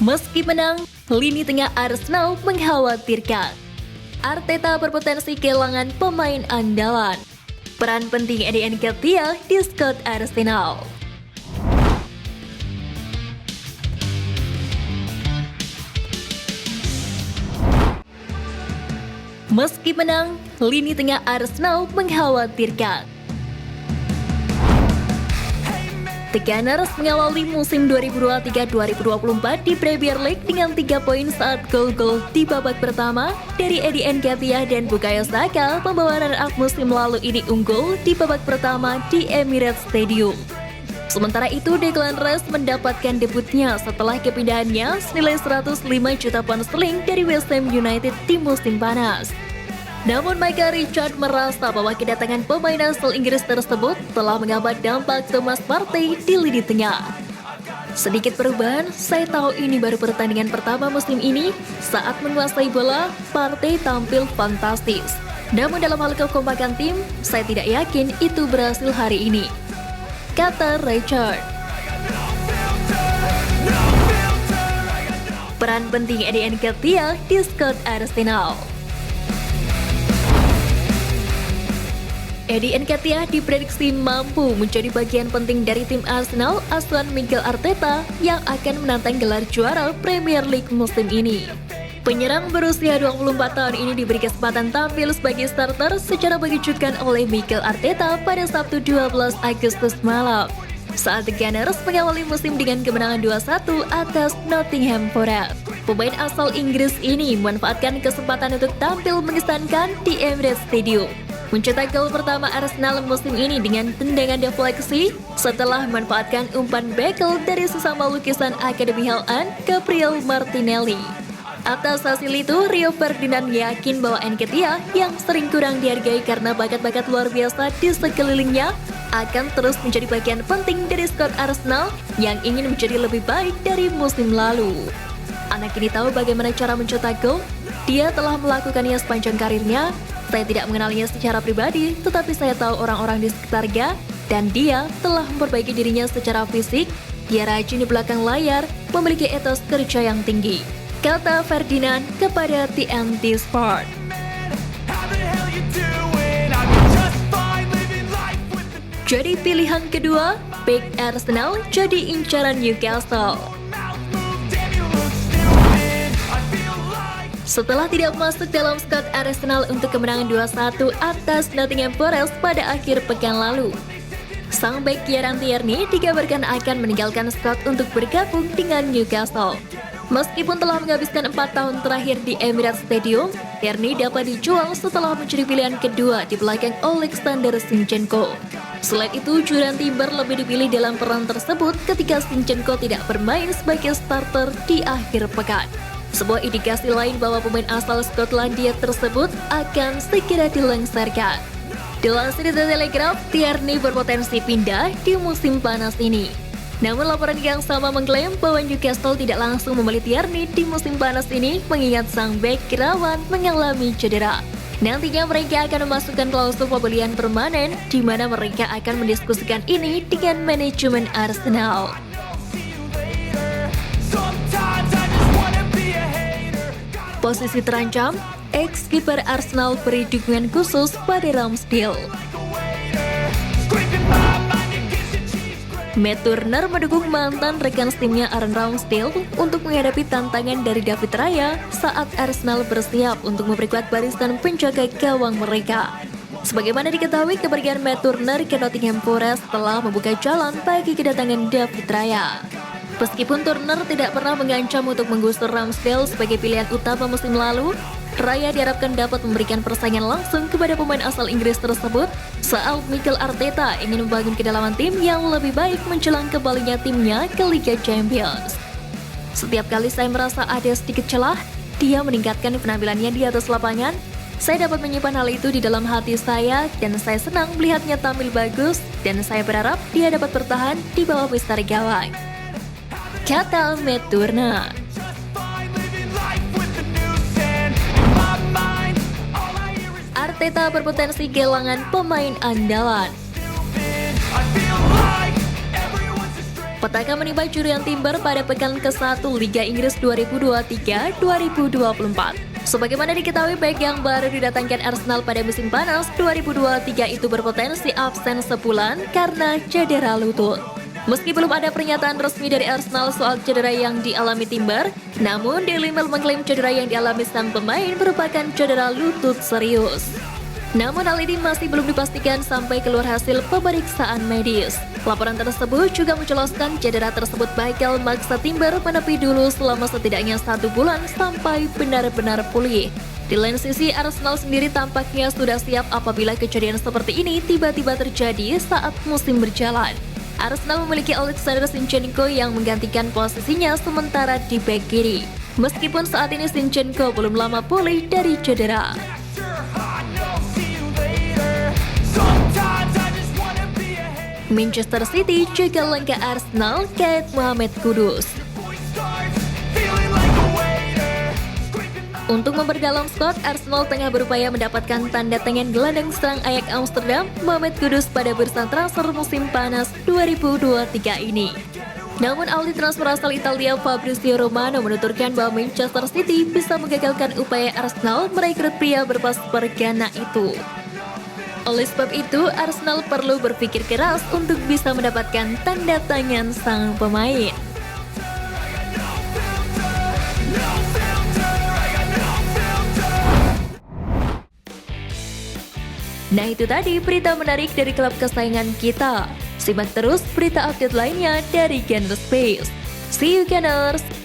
Meski menang, lini tengah Arsenal mengkhawatirkan. Arteta berpotensi kehilangan pemain andalan. Peran penting Eddie Nketiah di skuad Arsenal. Meski menang, lini tengah Arsenal mengkhawatirkan. The Gunners mengawali musim 2023-2024 di Premier League dengan 3 poin saat gol-gol di babak pertama dari Eddie Nketiah dan Bukayo Saka membawa runner-up musim lalu ini unggul di babak pertama di Emirates Stadium. Sementara itu, Declan Rice mendapatkan debutnya setelah kepindahannya senilai 105 juta pound sterling dari West Ham United di musim panas. Namun Michael Richards merasa bahwa kedatangan pemain asal Inggris tersebut telah menghambat dampak Thomas Partey di lini tengah. Sedikit perubahan, saya tahu ini baru pertandingan pertama musim ini. Saat menguasai bola, Partey tampil fantastis. Namun dalam hal kekompakan tim, saya tidak yakin itu berhasil hari ini, kata Richards. Peran penting Eddie Nketiah di skuad Arsenal. Eddie Nketiah diprediksi mampu menjadi bagian penting dari tim Arsenal asuhan Mikel Arteta yang akan menantang gelar juara Premier League musim ini. Penyerang berusia 24 tahun ini diberi kesempatan tampil sebagai starter secara mengejutkan oleh Mikel Arteta pada Sabtu 12 Agustus malam, saat The Gunners mengawali musim dengan kemenangan 2-1 atas Nottingham Forest. Pemain asal Inggris ini memanfaatkan kesempatan untuk tampil mengesankan di Emirates Stadium, mencetak gol pertama Arsenal musim ini dengan tendangan defleksi setelah memanfaatkan umpan bekel dari sesama lukisan Akademi Haaland, Gabriel Martinelli. Atas hasil itu, Rio Ferdinand yakin bahwa Nketiah yang sering kurang dihargai karena bakat-bakat luar biasa di sekelilingnya akan terus menjadi bagian penting dari skuad Arsenal yang ingin menjadi lebih baik dari musim lalu. Anak ini tahu bagaimana cara mencetak gol. Dia telah melakukannya sepanjang karirnya. Saya tidak mengenalnya secara pribadi, tetapi saya tahu orang-orang di sekitarnya, dan dia telah memperbaiki dirinya secara fisik. Dia rajin di belakang layar, memiliki etos kerja yang tinggi, kata Ferdinand kepada TNT Sport. Jadi pilihan kedua, bek Arsenal jadi incaran Newcastle. Setelah tidak masuk dalam skuad Arsenal untuk kemenangan 2-1 atas Nottingham Forest pada akhir pekan lalu, sang bek Kieran Tierney dikabarkan akan meninggalkan skuad untuk bergabung dengan Newcastle. Meskipun telah menghabiskan 4 tahun terakhir di Emirates Stadium, Tierney dapat dijual setelah menjadi pilihan kedua di belakang Alexander Zinchenko. Selain itu, Jurriën Timber lebih dipilih dalam peran tersebut ketika Zinchenko tidak bermain sebagai starter di akhir pekan. Sebuah indikasi lain bahwa pemain asal Skotlandia tersebut akan segera dilengsarkan. Dilansir The Telegraph, Tierney berpotensi pindah di musim panas ini. Namun laporan yang sama mengklaim bahwa Newcastle tidak langsung membeli Tierney di musim panas ini mengingat sang bek rawan mengalami cedera. Nantinya mereka akan memasukkan klausul pembelian permanen di mana mereka akan mendiskusikan ini dengan manajemen Arsenal. Posisi terancam, ex-kiper Arsenal beri dukungan khusus pada Ramsdale. Matt Turner mendukung mantan rekan timnya Aaron Ramsdale untuk menghadapi tantangan dari David Raya saat Arsenal bersiap untuk memperkuat barisan penjaga gawang mereka. Sebagaimana diketahui, kepergian Matt Turner ke Nottingham Forest telah membuka jalan bagi kedatangan David Raya. Meskipun Turner tidak pernah mengancam untuk menggusur Ramsdale sebagai pilihan utama musim lalu, Raya diharapkan dapat memberikan persaingan langsung kepada pemain asal Inggris tersebut saat Mikel Arteta ingin membangun kedalaman tim yang lebih baik menjelang kembalinya timnya ke Liga Champions. Setiap kali saya merasa ada sedikit celah, dia meningkatkan penampilannya di atas lapangan. Saya dapat menyimpan hal itu di dalam hati saya dan saya senang melihatnya tampil bagus dan saya berharap dia dapat bertahan di bawah mistar gawang, kata Matt Turner. Arteta berpotensi kehilangan pemain andalan. Petaka menimpa Julian Timber pada pekan ke-1 Liga Inggris 2023-2024. Sebagaimana diketahui, bek yang baru didatangkan Arsenal pada musim panas 2023 itu berpotensi absen sebulan karena cedera lutut. Meski belum ada pernyataan resmi dari Arsenal soal cedera yang dialami Timber, namun Daily Mail mengklaim cedera yang dialami sang pemain merupakan cedera lutut serius. Namun hal ini masih belum dipastikan sampai keluar hasil pemeriksaan medis. Laporan tersebut juga menjelaskan cedera tersebut bakal maksa Timber menepi dulu selama setidaknya 1 bulan sampai benar-benar pulih. Di lain sisi, Arsenal sendiri tampaknya sudah siap apabila kejadian seperti ini tiba-tiba terjadi saat musim berjalan. Arsenal memiliki Alexander Zinchenko yang menggantikan posisinya sementara di bek kiri. Meskipun saat ini Zinchenko belum lama pulih dari cedera. Manchester City juga langkah Arsenal Keith Mohamed Kudus. Untuk memperdalam squad, Arsenal tengah berupaya mendapatkan tanda tangan gelandang serang Ajax Amsterdam Mohamed Kudus pada bursa transfer musim panas 2023 ini. Namun ahli transfer asal Italia Fabrizio Romano menuturkan bahwa Manchester City bisa menggagalkan upaya Arsenal merekrut pria berpaspor Ghana itu. Oleh sebab itu, Arsenal perlu berpikir keras untuk bisa mendapatkan tanda tangan sang pemain. Nah, itu tadi berita menarik dari klub kesayangan kita. Simak terus berita update lainnya dari Gainer Space. See you Gainers!